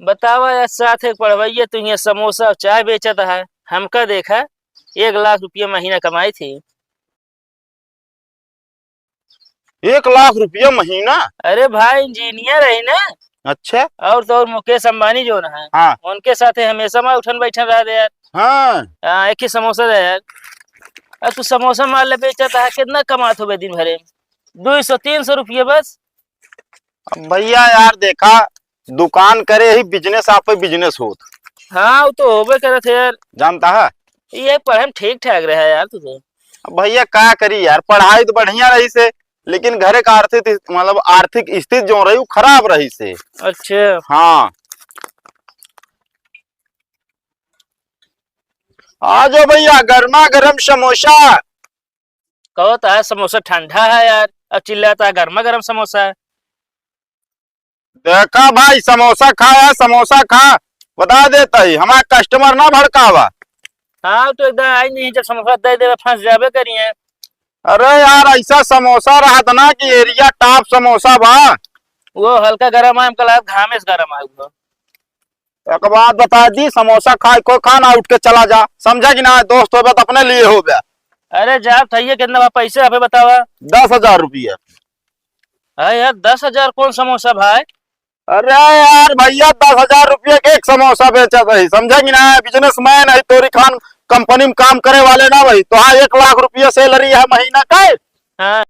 बतावा यार, साथ एक पढ़वैया तू यहाँ समोसा और चाय बेचता है। हमका देखा 1 लाख रुपया महीना कमाई थी। 1 लाख रुपया महीना? अरे भाई इंजीनियर है ना। अच्छा। और तो और मुकेश अंबानी जो ना है, हाँ उनके साथ हमेशा मैं उठन बैठन रहा दे यार। हाँ। एक ही समोसा दे यार। अब तू समोसा माल ले बेचता है, कितना कमात हो दिन भरे में? 200-300 रुपये बस। अब भैया यार देखा, दुकान करे ही बिजनेस, आप बिजनेस होत हाँ वो तो होबे करे थे यार। जानता है। ये पढ़े में ठीक ठाक रहा है यार तू तो। अब भैया क्या करी यार, पढ़ाई तो बढ़िया रही से, लेकिन घरे का आर्थिक मतलब आर्थिक स्थिति जो रही वो खराब रही से। अच्छा। हाँ आ जाओ भैया, गर्मा गर्म समोसा। कहो तो है समोसा ठंडा है यार, अब चिल्लाता है गर्मा गर्म समोसा है। देखा भाई, समोसा खाया, समोसा खा, बता देता ही हमारा कस्टमर ना भड़कावा। हाँ तो एकदम आई नहीं, जब समोसा दे दे फंस जाबे करिए। अरे यार ऐसा समोसा रहा था ना कि एरिया टॉप समोसा बा। वो हल्का गर्म है, हमको लगा घामेस गर्म है वो। एक बात बता दी, समोसा खाए कोई खाना उठ के चला जा, समझा कि ना, दोस्त हो तो अपने लिए हो गया। अरे जा थैये कितना पैसे अबे बतावा। 10,000 रुपया। अरे यार 10,000 कौन समोसा भाई? अरे यार भैया, 10,000 रुपये के एक समोसा बेचा सही, समझा कि ना, बिजनेसमैन है, तोरी खान कंपनी में काम करे वाले ना भाई, तो हाँ 1 लाख रुपया सैलरी है महीना का। हाँ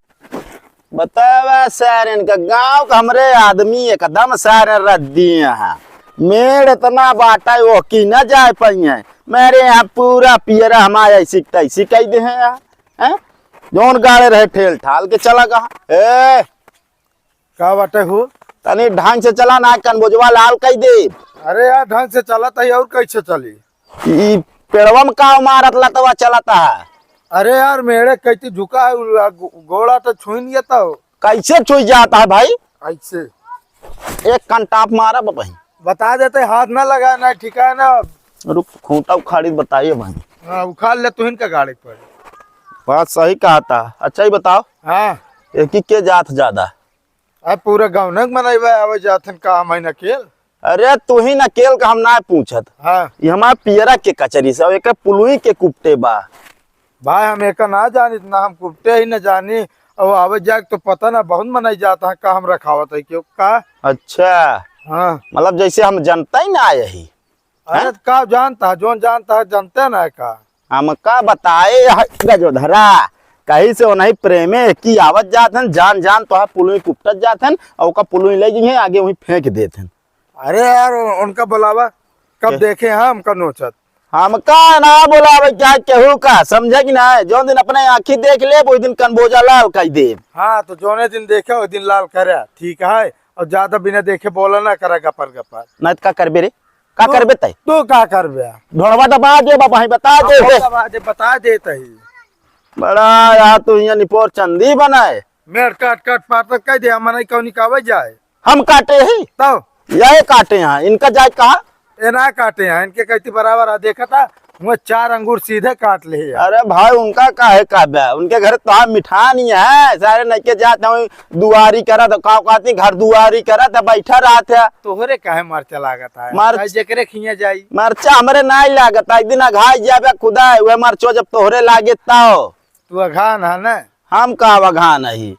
बतावा सर, इनका गांव का हमरे आदमी एकदम सारे रद्दी है, मेड़ इतना बाटा वो की न जाए पाइए, मेरे यहाँ पूरा पियरा हमारे सीखता सिखाई दे हैं। जोन गाड़े रहे ठेल ठाल के चला गा। ए का बाटे हो? तनी ढंग से चला ना, कन बोझवा लाल कई दे। अरे यार ढंग से चला था और कैसे चली? ई पेड़वा में का मारत लतवा चलाता है। अरे यार मेरे कैसे झुका है, घोड़ा तो छुई नहीं था। कैसे छुई जाता है भाई? ऐसे एक कंटाप मारा भाई। बता देते, हाथ ना लगा ना, ठिका है ना। रुक, खूंटा उखाड़ी बताइए भाई। हाँ उखाड़ ले तुहिन का गाड़ी पर। बात सही कहा था। अच्छा ही बताओ, हाँ एक ही के जात ज्यादा? अब पूरे गाँव न मनैबे आवे जाथन का महीना खेल। अरे तू ही न केल का हम ना पूछत। हाँ ये हमारा पियरा के कचरी से, एक पुलुई के कुपटे बा। भाई हम एक ना जानी, ना हम कुपटे ही न जानी, और आवे जाके तो पता ना बहुत मनाई जाता है का हम रखावत है क्यों का। अच्छा, हाँ मतलब जैसे हम जनता ही ना आए ही। अरे का जानता है, जोन जानता है जानते ना का। हम का बताए गजोधरा, कहीं से नहीं प्रेमे की आवत जाथन, जान जान तो पुलुई कुपटत जाथन, और का पुलुई ले जी आगे वहीं फेंक देथन। अरे यार उनका बुलावा कब देखे हैं हमका नोचत। हमका ना बोला क्या केहू का, समझा कि ना, जो दिन अपने आँखी देख ले वो दिन कनबोजा लाल कह दे। हाँ तो जोने दिन देखे वो दिन लाल करे, ठीक है। और ज्यादा बिना देखे बोला ना करा गपर गपर। नहीं तो का करबे रे, का करबे तय? तू का करबे? ढोलवा दबा दे बाबा, बता दे। बता देता ही। बड़ा यार तू यहाँ निपोर चंदी बनाए। मेर काट काट पाट कह दे, मन कौन कावे जाए। हम काटे ही तो यही काटे हैं, इनका जाए कहा? ये ना काटे हैं, इनके कहती बराबर आ देखा था, वो 4 अंगूर सीधे काट ले यार। अरे भाई उनका काहे काबे, उनके घर तो हम मिठा नहीं है, सारे नके जाते हैं दुआरी करा तो का कहती घर दुआरी करा तो बैठा रहा था। तोहरे काहे मरचा लागत है? मर जेकरे खिया जाई मरचा हमरे नहीं लागत, एक दिन घाई जाबे खुदा वे मरचो जब तोहरे लागे ताओ। तू अघान है ना, हम का वघा नहीं।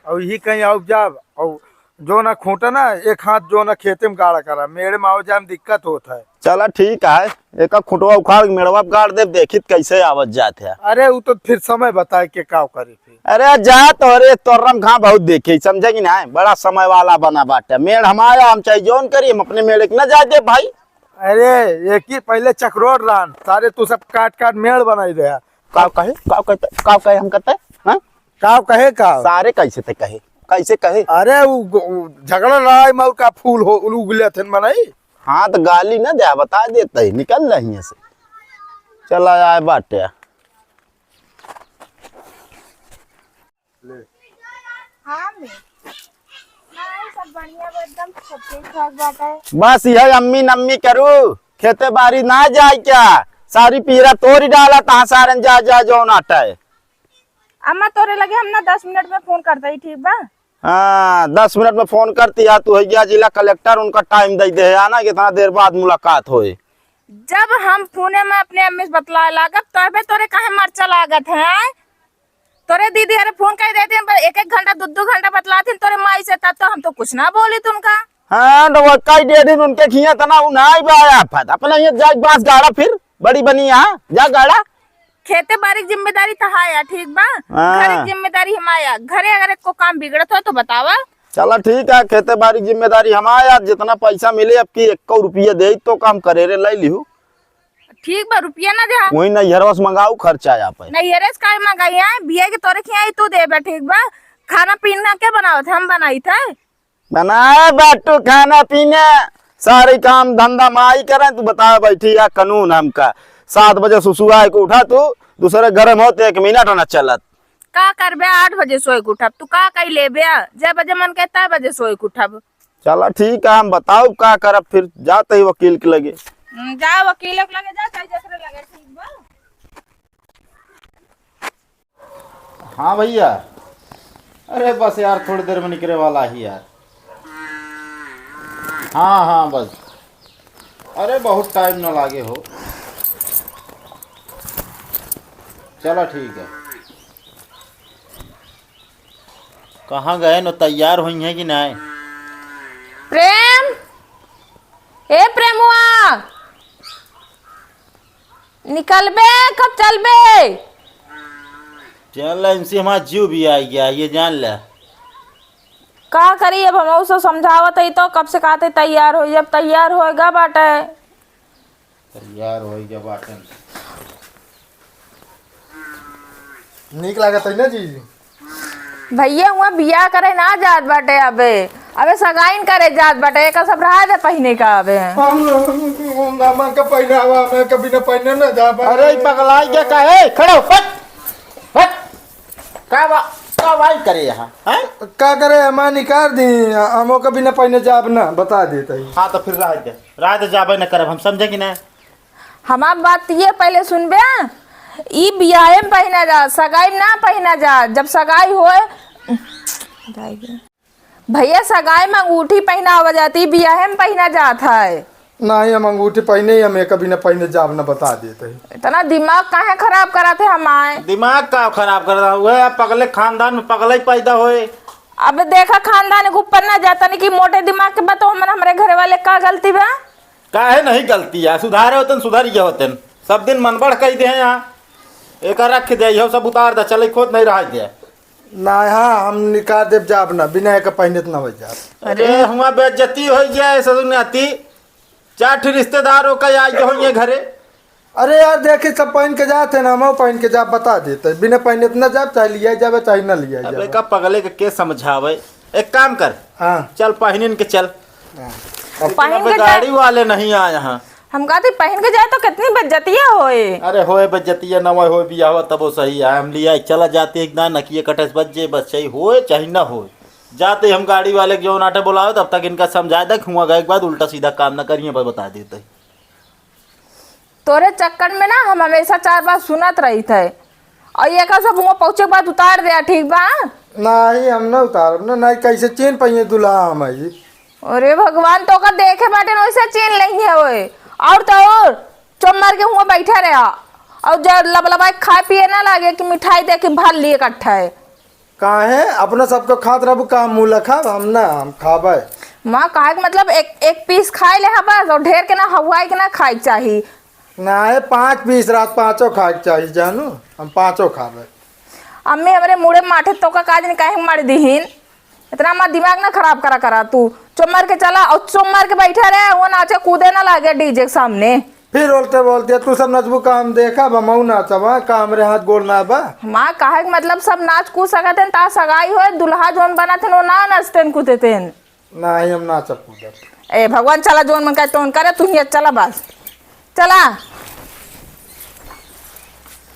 और यही कहीं आओ जाब, और जो ना खूंटा ना एक हाथ जो ना खेते में गाड़ा करा, मेरे में आओ जाए में दिक्कत होता है। चला ठीक है, एक खुटवा उखाड़ मेड़वा गाड़ दे, देखित कैसे आवत जाते है। अरे वो तो फिर समय बताए के का करे फिर। अरे जा तोरे तोरम खा बहुत देखे, समझे कि ना, बड़ा समय वाला बना बाटे मेड़ हमारा, हम चाहे जोन करिए हम अपने मेड़ न जा दे भाई। अरे एक ही पहले चक्रोड रान सारे तू सब काट काट मेड़ बनाई दे। काव कहे काव कहते काव कहे हम कहते हाँ? काव कहे का सारे कैसे ते कहे, कैसे कहे? अरे वो झगड़ा लड़ाई में का फूल हो उगले थे मनाई। हाँ तो गाली न दे, बता देते ही निकल रही से। चला आए बाटे हाँ मैं सब बढ़िया बा, एकदम सब ठीक ठाक बात है। बस यही अम्मी नम्मी करू, खेते बारी ना जाए क्या, सारी पीरा तोड़ी डाला तहा सारन जा जा जो नाटा है। अम्मा तोरे लगे हम ना 10 मिनट में फोन करता ही, ठीक बा? हाँ 10 मिनट में फोन करती है तू है जिला कलेक्टर, उनका टाइम दे दे आना कितना देर बाद मुलाकात होए। जब हम पुणे में अपने अम्मी से बतलाए लागत तबे तोरे काहे मरचा लागत है। तोरे दीदी अरे फोन कर देते हैं 1-1 घंटा 2-2 घंटा बतलाते तोरे माई से, तब तो हम तो कुछ ना बोली तुमका। हाँ तो वो कई दे दिन उनके खिया तना उन्हाई बाया फत अपना ये जा बास गाड़ा फिर बड़ी बनी यहाँ जा गाड़ा। खेते बारी की जिम्मेदारी तहाया ठीक बा, हाँ। घर की जिम्मेदारी हमाया। घरे अगर को काम बिगड़त हो तो बतावा। चलो ठीक है, खेते बाड़ी की जिम्मेदारी हमारा, जितना पैसा मिले अब की 1 रुपया दे तो काम करे रे ले लिहू। ठीक बा रुपया ना दे वही ना हरवस मंगाऊ खर्चा यहाँ पे नहीं ये काय मंगाई है बिया के तोरे खियाई तू दे बा ठीक बा। खाना पीना क्या बनाओ थे, हम बनाई थे। बनाए बाटू खाना पीना सारे काम धंधा माई करें। तू बता बैठी है कानून हमका 7 बजे सुसुआ को उठा तू दूसरे घर में होते 1 मिनट ना चलत का करबे 8 बजे सोए के उठब तू का कई लेबे जब बजे मन कहता है बजे सोए के उठब। चलो ठीक है हम बताओ का करब फिर जाते ही वकील के लगे। जा वकील के लगे जा चाहे जकरे लगे ठीक बा। हाँ भैया, अरे बस यार थोड़ी देर में निकले वाला ही यार। हाँ हाँ बस, अरे बहुत टाइम ना लागे हो। चलो ठीक है। कहाँ गए न, तैयार हुई हैं कि नहीं? प्रेम ए प्रेमुआ निकल बे कब चल बे। चल इनसे हमारा जीव भी आ गया ये जान ले। का करी अब हम उसे समझावत है तो कब से कहते तैयार हो, जब तैयार होएगा बाटे। तैयार हो गया बाटन। नीक लागत है ना जी। भैया हुआ बिया करे ना जात बाटे अबे अबे सगाइन करे जात बाटे एक सब रहा दे पहने का अबे। हम मन का पहनावा मैं कभी न पहने ना जा पा। अरे पगलाई क्या कहे खड़ो फट फट का भाई करे यहाँ हैं? का करे हमार निकाल दी हमो कभी न पहने जाब ना बता देता ही। हाँ तो फिर रात जाबे न करब हम समझे कि नहीं। हमार बात ये पहले सुनबे ई बियाहे में पहना जा सगाई में ना पहना जा। जब सगाई होए भैया सगाई में अंगूठी पहना हो जाती बियाहे में पहना जाता है। नहीं हम अंगूठी पहने ही हमें कभी न पहने जाब ना बता देते ही। इतना दिमाग काहे खराब करा थे हमारे। दिमाग का खराब कर रहा हुआ पगले खानदान में पगले ही पैदा होए। अब देखा खानदान के ऊपर ना जाता नहीं कि मोटे दिमाग के बताओ मन हमारे घर वाले का गलती बा। काहे नहीं गलती है, सुधारे होते सुधर गए होते सब दिन मन बढ़ कही दे यहाँ एक रख दे यो सब उतार दे चले खोद नहीं रह दे ना। हाँ हम निकाल देव जाब ना बिना एक पहने तो ना हो जाब। अरे हुआ बेइज्जती हो जाए सदुनाती 4 रिश्तेदारों का आई हो घरे। अरे यार देखे सब पहन के जाते ना हम पहन के जाब बता देते बिना पहने तो ना जाब चाहे लिया जावे चाहे ना लिया अबे जावे। का पगले के समझावे एक काम कर हाँ चल पहनिन के चल। पहन अब के गाड़ी वाले नहीं आए यहाँ। हम कहते पहन के जाए तो कितनी बेइज्जतियां होए। अरे होए बेइज्जती न हो बिया हो तब वो सही है हम लिया चला जाते एक ना नकिए कटस बच्चे बस सही होए चाहे ना होए जाते हम गाड़ी वाले के जो नाटे बुलाओ तब तक इनका समझा दे हुआ गए के बाद उल्टा सीधा काम न करिए बस बता देते। तोरे चक्कर में ना हम हमेशा 4 बार सुनत रही थे और ये का सब वहाँ पहुँचे के बाद उतार दिया ठीक बा। नहीं हम ना उतारब ना नहीं कैसे चेन पहिए दुल्हा हम आई। अरे भगवान तो का देखे बाटे वैसे चीन नहीं है वो और तो और चुम्बर के हुआ बैठा रहा और जब लबलबाई खाए पिए ना लगे कि मिठाई दे के भर लिए इकट्ठा है। कहाँ है अपना सबको खात रहबू का मुँह लखा हम ना हम खाबे। माँ कहे के मतलब एक पीस खाए ले बस और ढेर के ना हवाई के ना खाए चाहिए। ना है 5 पीस रात 5 खाए के चाहिए जानू हम 5 खाबे। अम्मी हमारे मुड़े माठे तो का काज नहीं कहे मार दीहीन इतना मत दिमाग ना खराब करा तू। चुम्बर के चला और चुम्बर के बैठा रहे वो नाचे कूदे ना लागे डीजे के सामने। फिर बोलते बोलते तू सब नचबू काम देखा बा मऊ नाचब का हमरे हाथ गोड़ ना बा। माँ कहे के मतलब सब नाच कूद सकते ता सगाई हो दुल्हा जोन बना थे वो ना नचते कूदते थे। नहीं हम नाचब कूदब। ए भगवान चला जोन मन कहते करे तू ही चला बस चला।